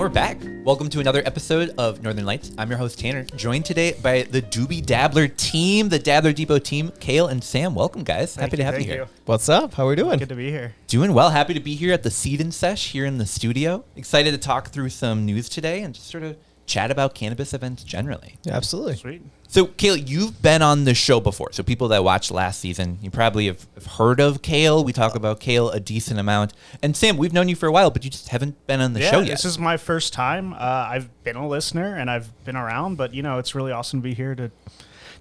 we're back. Welcome to another episode of Northern Lights. I'm your host, Tanner, joined today by the Doobie Dabbler team, the Dabbler Depot team, Cayle and Sam. Welcome, guys. Happy to have you here. What's up? How are we doing? Good to be here. Doing well. Happy to be here at the Seed and Sesh here in the studio. Excited to talk through some news today and just sort of chat about cannabis events generally. Yeah, absolutely. Sweet. So, Cayle, you've been on the show before. So people that watched last season, you probably have heard of Cayle. We talk about Cayle a decent amount. And Sam, we've known you for a while, but you just haven't been on the show yet. This is my first time. I've been a listener and I've been around, but, it's really awesome to be here to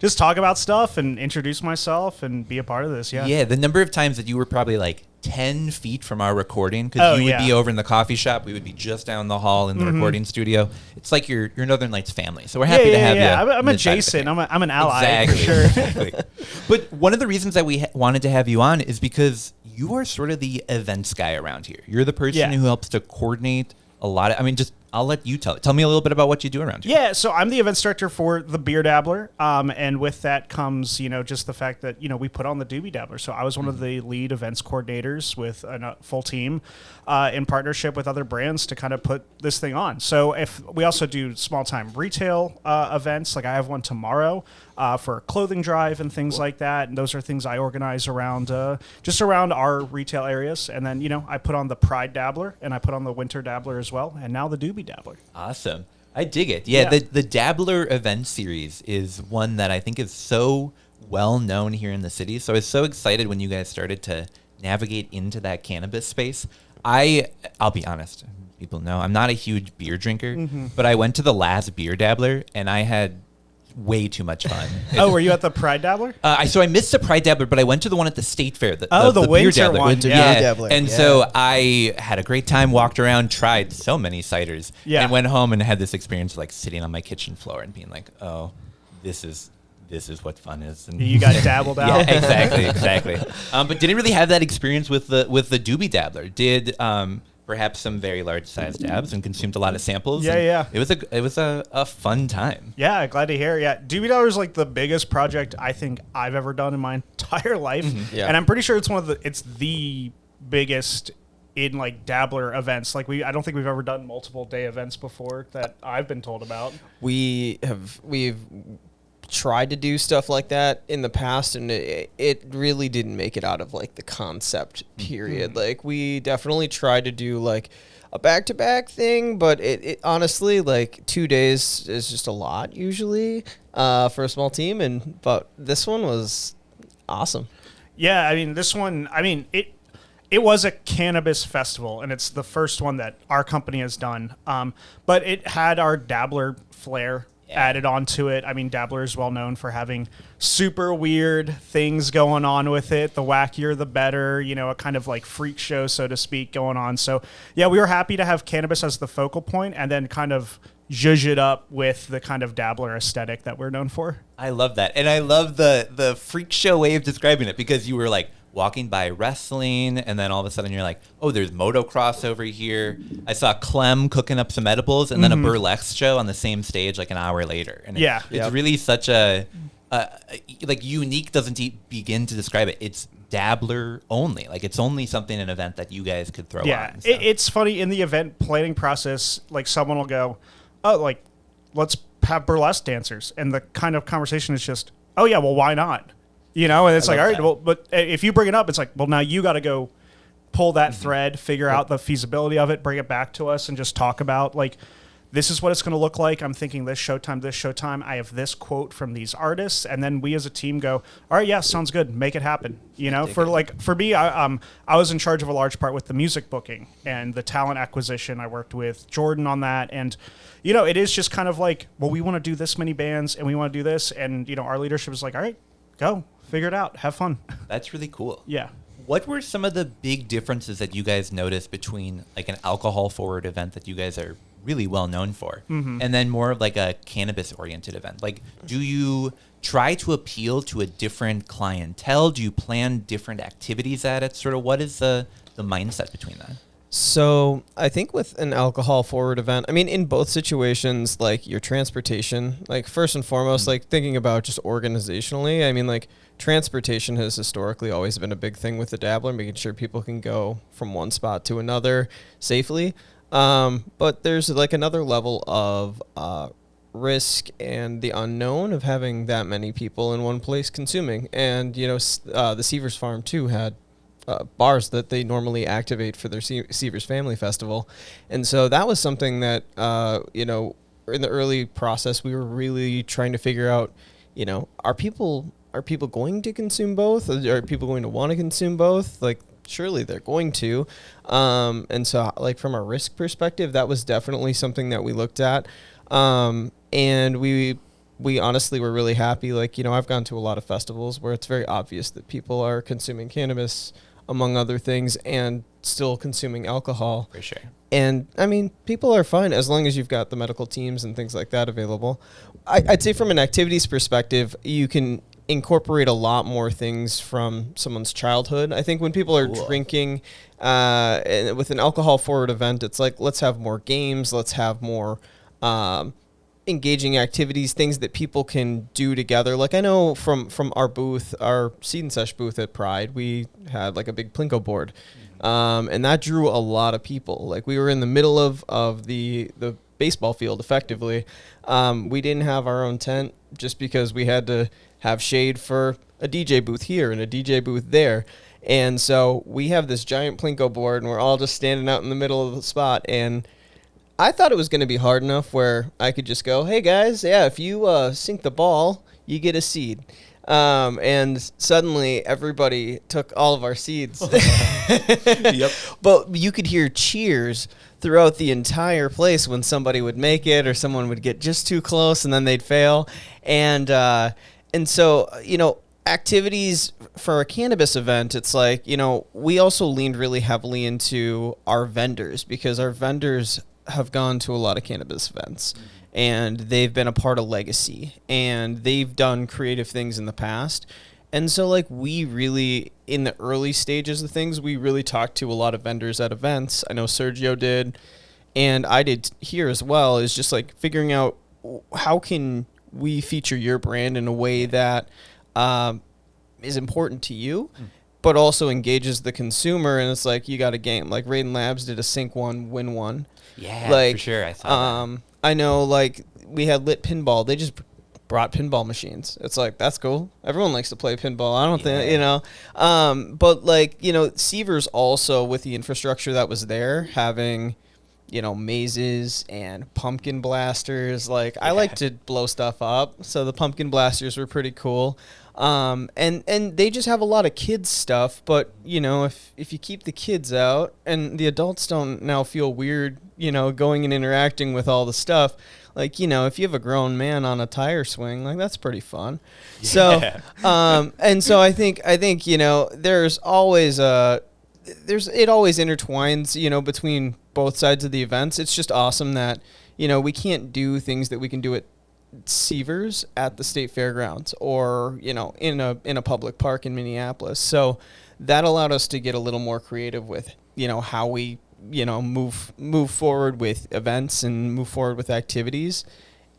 just talk about stuff and introduce myself and be a part of this. Yeah, the number of times that you were probably like 10 feet from our recording, because you would be over in the coffee shop. We would be just down the hall in the recording studio. It's like your Northern Lights family. So we're happy to have you. I'm adjacent. I'm an ally for sure. Exactly. But one of the reasons that we wanted to have you on is because you are sort of the events guy around here. You're the person who helps to coordinate a lot of, I'll let you tell me a little bit about what you do around here. Yeah, so I'm the events director for the Beer Dabbler, and with that comes, just the fact that, we put on the Doobie Dabbler. So I was one of the lead events coordinators with a full team in partnership with other brands to kind of put this thing on. So if we also do small-time retail events, like I have one tomorrow for a clothing drive and things like that, and those are things I organize around just around our retail areas. And then, I put on the Pride Dabbler, and I put on the Winter Dabbler as well, and now the Doobie Dabbler. Awesome. I dig it. Yeah. The Dabbler event series is one that I think is so well known here in the city. So I was so excited when you guys started to navigate into that cannabis space. I'll be honest. People know I'm not a huge beer drinker, but I went to the last Beer Dabbler and I had way too much fun. Oh, were you at the Pride Dabbler? So I missed the Pride Dabbler, but I went to the one at the State Fair. The Winter Beer Dabbler. one. Winter Beer Dabbler. And so I had a great time, walked around, tried so many ciders, and went home and had this experience of, like, sitting on my kitchen floor and being like, oh, this is what fun is. And you got dabbled out. Yeah, exactly. But didn't really have that experience with the Doobie Dabbler. Did perhaps some very large sized dabs and consumed a lot of samples. Yeah. It was a fun time. Yeah, glad to hear. Yeah, Doobie Dabbler is like the biggest project I think I've ever done in my entire life, and I'm pretty sure it's the biggest in like Dabbler events. Like I don't think we've ever done multiple day events before that I've been told about. We've tried to do stuff like that in the past, and it really didn't make it out of like the concept period. Like we definitely tried to do like a back-to-back thing, but it honestly, like 2 days is just a lot usually for a small team, but this one was awesome. Yeah, this one, it was a cannabis festival, and it's the first one that our company has done, but it had our Dabbler flair added onto it. Dabbler is well known for having super weird things going on with it. The wackier, the better, a kind of like freak show, so to speak, going on. So yeah, we were happy to have cannabis as the focal point and then kind of zhuzh it up with the kind of Dabbler aesthetic that we're known for. I love that. And I love the freak show way of describing it, because you were like walking by wrestling, and then all of a sudden you're like, oh, there's motocross over here. I saw Clem cooking up some edibles, and then a burlesque show on the same stage like an hour later. And it's really such a like unique doesn't begin to describe it. It's Dabbler only. Like it's only something, an event that you guys could throw on. Yeah, it's funny in the event planning process, like someone will go, oh, like let's have burlesque dancers. And the kind of conversation is just, oh yeah, well, why not? And it's like, all right, well, but if you bring it up, it's like, well, now you got to go pull that thread, figure out the feasibility of it, bring it back to us, and just talk about, like, this is what it's going to look like. I'm thinking this showtime. I have this quote from these artists. And then we as a team go, all right, yeah, sounds good. Make it happen. For me, I was in charge of a large part with the music booking and the talent acquisition. I worked with Jordan on that. And, it is just kind of like, well, we want to do this many bands and we want to do this. And, our leadership is like, all right, go. Figure it out. Have fun. That's really cool. Yeah. What were some of the big differences that you guys noticed between like an alcohol forward event that you guys are really well known for and then more of like a cannabis oriented event? Like, do you try to appeal to a different clientele? Do you plan different activities at it? Sort of what is the mindset between that? So I think with an alcohol forward event, in both situations, like your transportation, like first and foremost, like thinking about just organizationally, like transportation has historically always been a big thing with the Dabbler, making sure people can go from one spot to another safely. But there's like another level of risk and the unknown of having that many people in one place consuming. And, you know, the Seavers Farm, too, had bars that they normally activate for their Seavers Family Festival. And so that was something that, you know, in the early process, we were really trying to figure out, you know, are people going to consume both? Are people going to want to consume both? Like, surely they're going to. And so, like, from a risk perspective, that was definitely something that we looked at. And we honestly were really happy. Like, you know, I've gone to a lot of festivals where it's very obvious that people are consuming cannabis, among other things, and still consuming alcohol. For sure. And, I mean, people are fine as long as you've got the medical teams and things like that available. I'd say from an activities perspective, you can incorporate a lot more things from someone's childhood. I think when people are drinking and with an alcohol-forward event, it's like, let's have more games, let's have more engaging activities, things that people can do together. Like, I know from our booth, our Seed and Sesh booth at Pride, we had like a big Plinko board. And that drew a lot of people. Like, we were in the middle of the baseball field, effectively. We didn't have our own tent just because we had to have shade for a DJ booth here and a DJ booth there. And so we have this giant Plinko board, and we're all just standing out in the middle of the spot. And I thought it was going to be hard enough where I could just go, hey, guys, yeah, if you sink the ball, you get a seed. And suddenly everybody took all of our seeds. Yep. But you could hear cheers throughout the entire place when somebody would make it or someone would get just too close and then they'd fail. And so, you know, activities for a cannabis event, it's like, you know, we also leaned really heavily into our vendors because our vendors have gone to a lot of cannabis events. And they've been a part of legacy, and they've done creative things in the past. And so, like, we really, in the early stages of things, we really talked to a lot of vendors at events. I know Sergio did, and I did here as well, is just, like, figuring out how can we feature your brand in a way that is important to you, but also engages the consumer. And it's like, you got a game. Like, Raiden Labs did a sync one, win one. Yeah, like, for sure. I saw that. I know, like, we had Lit Pinball. They just brought pinball machines. It's like, that's cool. Everyone likes to play pinball. I don't think, you know. But, like, you know, Seavers also, with the infrastructure that was there, having, you know, mazes and pumpkin blasters. Like, I like to blow stuff up, so the pumpkin blasters were pretty cool. And they just have a lot of kids stuff, but, you know, if you keep the kids out and the adults don't now feel weird, you know, going and interacting with all the stuff, like, you know, if you have a grown man on a tire swing, like, that's pretty fun. Yeah. So, and so I think, you know, there's always it always intertwines, you know, between both sides of the events. It's just awesome that, you know, we can't do things that we can do at Seavers at the state fairgrounds or, you know, in a public park in Minneapolis. So that allowed us to get a little more creative with, you know, how we, you know, move forward with events and move forward with activities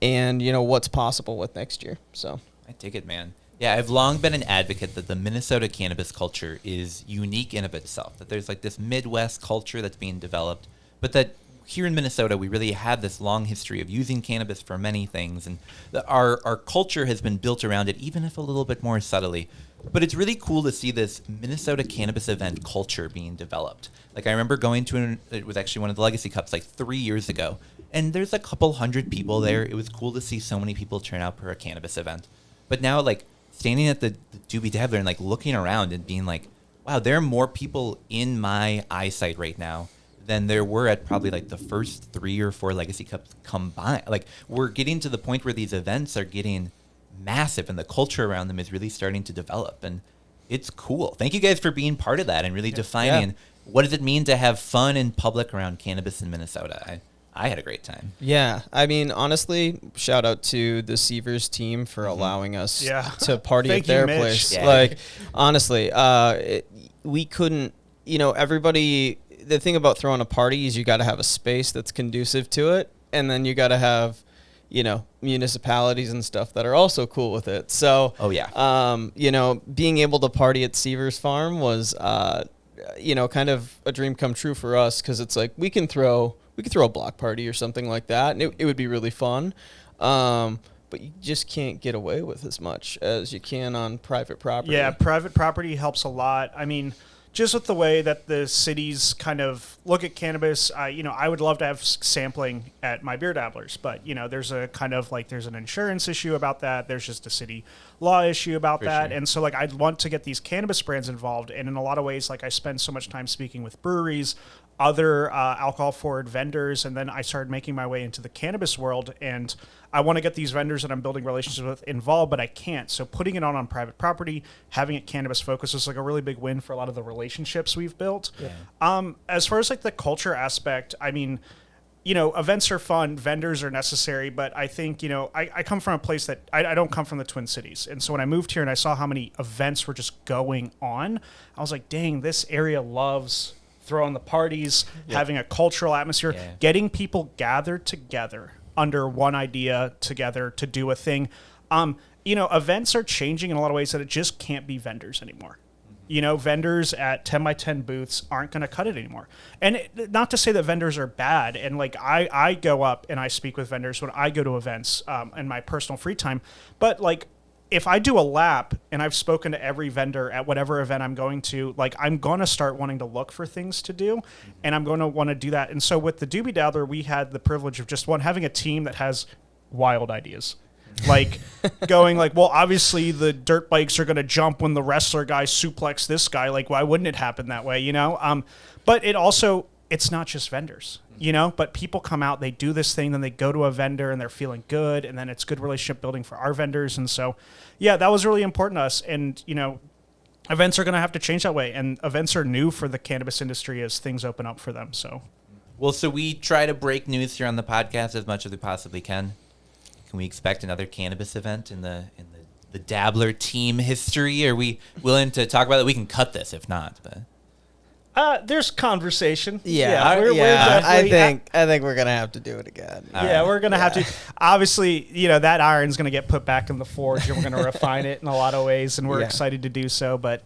and, you know, what's possible with next year. So I dig it, man. Yeah, I've long been an advocate that the Minnesota cannabis culture is unique in of itself, that there's like this Midwest culture that's being developed, but that here in Minnesota, we really have this long history of using cannabis for many things, and our culture has been built around it, even if a little bit more subtly. But it's really cool to see this Minnesota cannabis event culture being developed. Like, I remember going to it was actually one of the Legacy Cups like 3 years ago, and there's a couple hundred people there. It was cool to see so many people turn out for a cannabis event. But now, like, standing at the Doobie Dabbler and like looking around and being like, wow, there are more people in my eyesight right now than there were at probably like the first 3 or 4 Legacy Cups combined. Like, we're getting to the point where these events are getting massive and the culture around them is really starting to develop. And it's cool. Thank you guys for being part of that and really defining what does it mean to have fun in public around cannabis in Minnesota. I had a great time. Yeah. I mean, honestly, shout out to the Seavers team for allowing us to party at their place. Yeah. Like, honestly, we couldn't, you know, everybody, the thing about throwing a party is you got to have a space that's conducive to it. And then you got to have, you know, municipalities and stuff that are also cool with it. So, you know, being able to party at Seavers Farm was, you know, kind of a dream come true for us. 'Cause it's like, we can throw we could throw a block party or something like that, and it would be really fun. But you just can't get away with as much as you can on private property. Yeah, private property helps a lot. I mean, just with the way that the cities kind of look at cannabis, I would love to have sampling at my beer dabblers, but there's a kind of like there's an insurance issue about that. There's just a city law issue about that, and so like I'd want to get these cannabis brands involved. And in a lot of ways, like I spend so much time speaking with breweries, other alcohol forward vendors, and then I started making my way into the cannabis world, and I want to get these vendors that I'm building relationships with involved, but I can't. So putting it on private property, having it cannabis focused is like a really big win for a lot of the relationships we've built. Yeah. As far as like the culture aspect, I mean, events are fun, vendors are necessary, but I think, I come from a place that I don't come from the Twin Cities. And so when I moved here and I saw how many events were just going on, I was like, dang, this area loves throwing the parties, having a cultural atmosphere, getting people gathered together under one idea together to do a thing. Events are changing in a lot of ways that it just can't be vendors anymore. Vendors at 10 by 10 booths aren't going to cut it anymore. And not to say that vendors are bad. And like I go up and I speak with vendors when I go to events in my personal free time. But like if I do a lap and I've spoken to every vendor at whatever event I'm going to, like I'm going to start wanting to look for things to do, and I'm going to want to do that. And so with the Doobie Dabbler, we had the privilege of just having a team that has wild ideas. Like going like, well, obviously the dirt bikes are going to jump when the wrestler guy suplex this guy. Like, why wouldn't it happen that way? But it's not just vendors, but people come out, they do this thing, then they go to a vendor and they're feeling good. And then it's good relationship building for our vendors. And so, that was really important to us. And, events are going to have to change that way. And events are new for the cannabis industry as things open up for them. So, so we try to break news here on the podcast as much as we possibly can. Can we expect another cannabis event in the Dabbler team history? Are we willing to talk about it? We can cut this if not, but. There's conversation. I think we're gonna have to do it again. We're gonna have to. Obviously, that iron's gonna get put back in the forge, and we're gonna refine it in a lot of ways, and we're excited to do so. But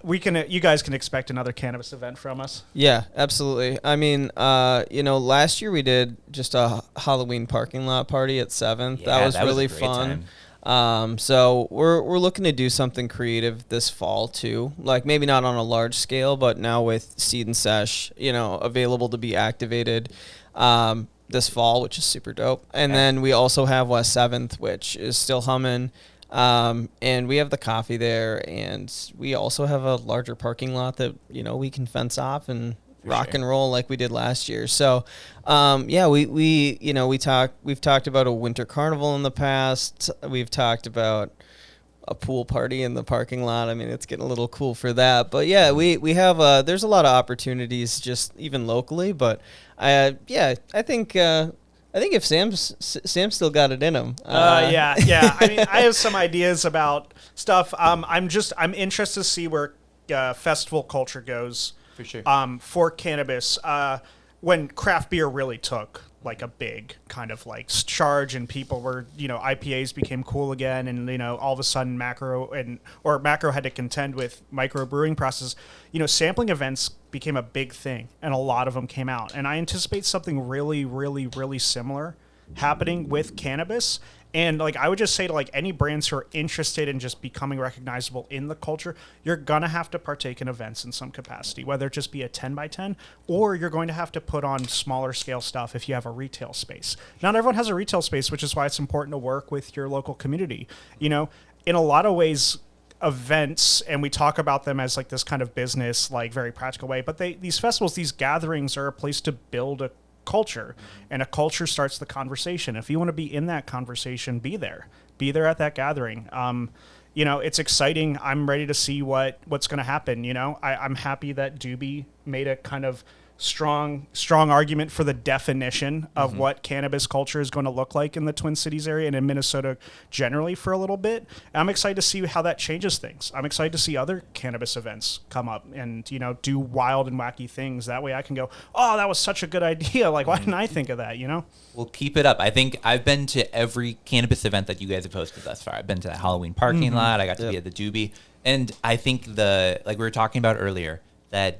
we can. You guys can expect another cannabis event from us. Yeah, absolutely. I mean, last year we did just a Halloween parking lot party at 7th. Yeah, that was really fun. Time. So we're looking to do something creative this fall too, like maybe not on a large scale, but now with Seed and Sesh, available to be activated, this fall, which is super dope. And then we also have West 7th, which is still humming. And we have the coffee there, and we also have a larger parking lot that, we can fence off and rock and roll like we did last year. So, we've talked about a winter carnival in the past. We've talked about a pool party in the parking lot. I mean, it's getting a little cool for that, but we have, there's a lot of opportunities just even locally, but I think if Sam's still got it in him. I mean, I have some ideas about stuff. I'm interested to see where festival culture goes. For sure. For cannabis, when craft beer really took like a big kind of like charge, and people were, IPAs became cool again, and all of a sudden macro had to contend with micro brewing processes. Sampling events became a big thing, and a lot of them came out, and I anticipate something really, really, really similar happening with cannabis. And like I would just say to like any brands who are interested in just becoming recognizable in the culture, you're gonna have to partake in events in some capacity, whether it just be a 10 by 10, or you're going to have to put on smaller scale stuff if you have a retail space. Not everyone has a retail space, which is why it's important to work with your local community. In a lot of ways, events, and we talk about them as like this kind of business, like very practical way, but these festivals, these gatherings are a place to build a culture, and a culture starts the conversation. If you want to be in that conversation, be there at that gathering. It's exciting. I'm ready to see what's going to happen. I'm happy that Doobie made a kind of strong argument for the definition of what cannabis culture is going to look like in the Twin Cities area and in Minnesota generally for a little bit. I'm excited to see how that changes things. I'm excited to see other cannabis events come up and, do wild and wacky things. That way I can go, oh, that was such a good idea. Like, why didn't I think of that, Well, keep it up. I think I've been to every cannabis event that you guys have hosted thus far. I've been to the Halloween parking lot. I got to be at the Doobie. And I think like we were talking about earlier, that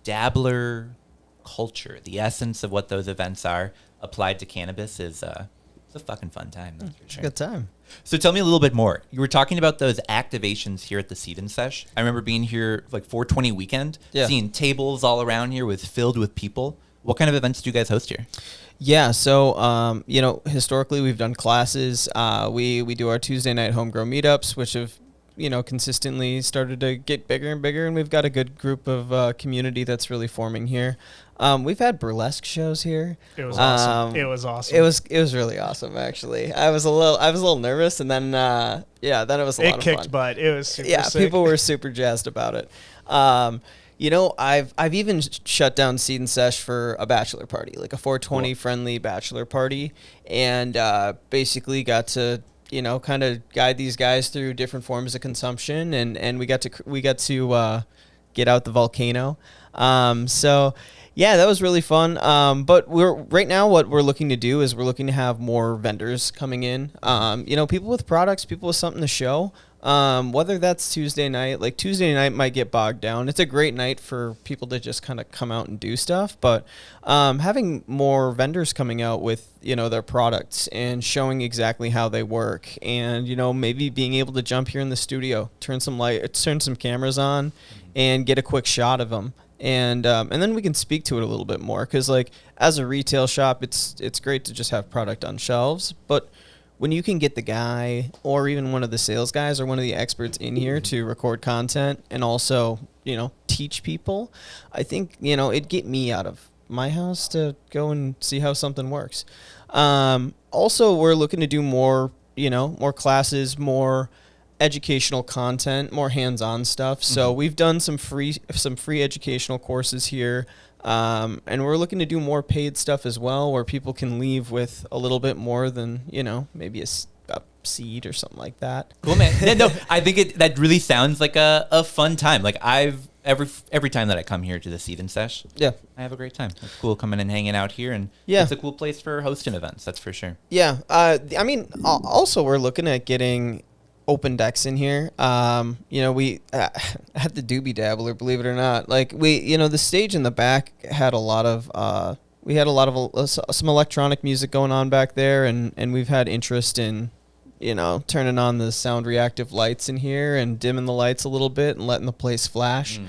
Dabbler culture, the essence of what those events are applied to cannabis is it's a fucking fun time. That's for sure. Good time. So tell me a little bit more. You were talking about those activations here at the Seed and Sesh. I remember being here like 420 weekend, seeing tables all around here filled with people. What kind of events do you guys host here? Yeah, so historically we've done classes. We do our Tuesday night homegrown meetups, which have consistently started to get bigger and bigger, and we've got a good group of community that's really forming here. We've had burlesque shows here. It was awesome. It was awesome. It was really awesome, actually. I was a little nervous, and then then it was a lot of fun. It kicked butt. It was super sick. People were super jazzed about it. I've even shut down Seed and Sesh for a bachelor party, like a 420 friendly bachelor party, and basically got to kind of guide these guys through different forms of consumption, and we got to get out the volcano. So yeah, that was really fun. But right now what we're looking to do is we're looking to have more vendors coming in. People with products, people with something to show. Whether that's Tuesday night, like Tuesday night might get bogged down. It's a great night for people to just kind of come out and do stuff, but having more vendors coming out with their products and showing exactly how they work, and maybe being able to jump here in the studio, turn some cameras on, and get a quick shot of them. And then we can speak to it a little bit more, because like as a retail shop, it's great to just have product on shelves, but when you can get the guy or even one of the sales guys or one of the experts in here to record content and also, teach people, I think, it'd get me out of my house to go and see how something works. Also, we're looking to do more, more classes, more educational content, more hands-on stuff. So we've done some free educational courses here. And we're looking to do more paid stuff as well, where people can leave with a little bit more than, maybe a seed or something like that. Cool, man. Yeah, no, I think that really sounds like a fun time. Like every time that I come here to the Seed and Sesh, I have a great time. It's cool coming and hanging out here, and it's a cool place for hosting events. That's for sure. Yeah. Also we're looking at getting open decks in here. We at the Doobie Dabbler, believe it or not, like the stage in the back had a lot of some electronic music going on back there, and we've had interest in turning on the sound reactive lights in here and dimming the lights a little bit and letting the place flash.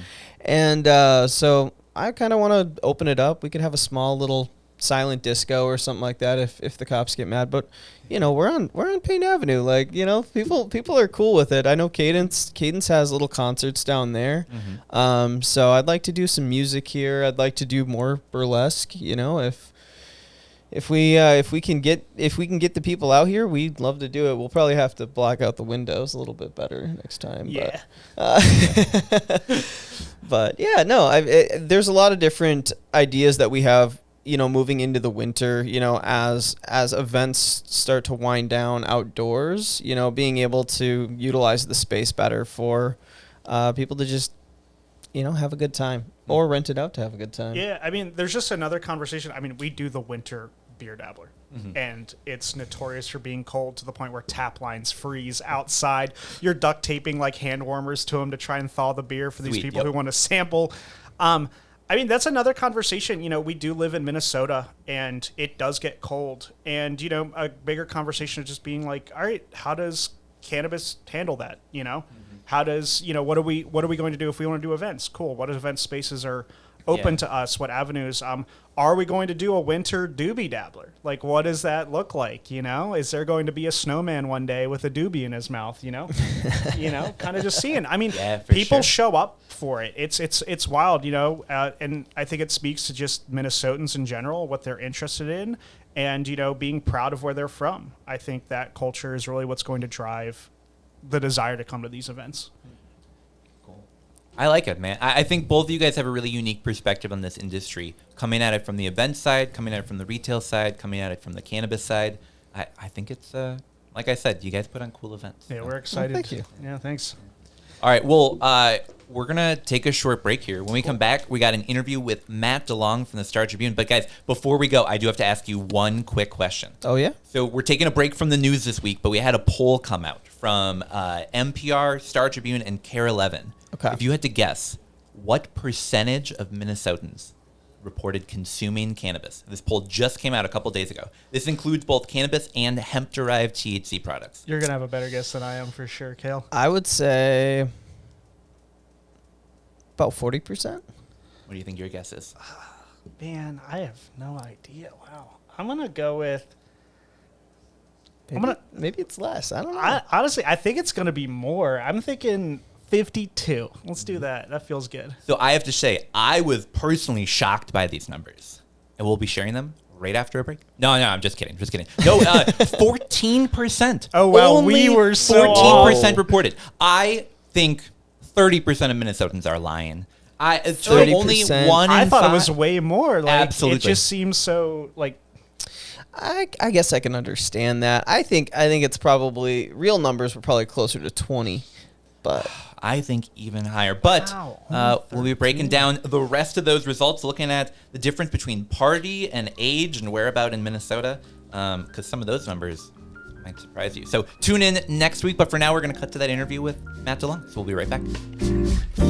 And so I kind of want to open it up. We could have a small little silent disco or something like that if the cops get mad, but we're on Payne Avenue, like people are cool with it. I know Cadence has little concerts down there. So I'd like to do some music here. I'd like to do more burlesque. If we can get the people out here, we'd love to do it. We'll probably have to block out the windows a little bit better next time. Yeah. But yeah, no, there's a lot of different ideas that we have, moving into the winter, as events start to wind down outdoors, being able to utilize the space better for people to just, have a good time, or rent it out to have a good time. Yeah, there's just another conversation. We do the winter beer dabbler, and it's notorious for being cold to the point where tap lines freeze outside. You're duct taping like hand warmers to them to try and thaw the beer for these people who want to sample. That's another conversation. We do live in Minnesota, and it does get cold. And, a bigger conversation of just being like, all right, how does cannabis handle that? How does, what are we going to do if we want to do events? Cool. What event spaces are open to us? What avenues? Are we going to do a winter doobie dabbler? Like, what does that look like? Is there going to be a snowman one day with a doobie in his mouth? Kind of just seeing. People show up for it. It's wild, and I think it speaks to just Minnesotans in general, what they're interested in, and being proud of where they're from. I think that culture is really what's going to drive the desire to come to these events. I like it, man. I think both of you guys have a really unique perspective on this industry, coming at it from the event side, coming at it from the retail side, coming at it from the cannabis side. I think it's, like I said, you guys put on cool events. Yeah, we're excited. Well, thank you. Yeah, thanks. All right, well, we're going to take a short break here. When we come back, we got an interview with Matt DeLong from the Star Tribune. But guys, before we go, I do have to ask you one quick question. Oh, yeah? So we're taking a break from the news this week, but we had a poll come out from NPR, Star Tribune, and Care 11. Okay. If you had to guess, what percentage of Minnesotans reported consuming cannabis. This poll just came out a couple days ago. This includes both cannabis and hemp-derived THC products. You're going to have a better guess than I am for sure, Cayle. I would say about 40%. What do you think your guess is? Man, I have no idea. Wow. I'm going to go with... Maybe it's less. I don't know. Honestly, I think it's going to be more. I'm thinking 52. Let's do that. That feels good. So I have to say, I was personally shocked by these numbers. And we'll be sharing them right after a break. No, I'm just kidding. No, 14%. Oh, wow. Only We were so 14% reported. I think 30% of Minnesotans are lying. So 30%. only one in I thought five. it was way more. Like, Absolutely. It just seems so, like... I guess I can understand that. I think it's probably real numbers were probably closer to 20, but I think even higher. But Wow, we'll be breaking down the rest of those results, looking at the difference between party and age and whereabout in Minnesota, because some of those numbers might surprise you. So tune in next week. But for now, we're going to cut to that interview with Matt DeLong. So we'll be right back.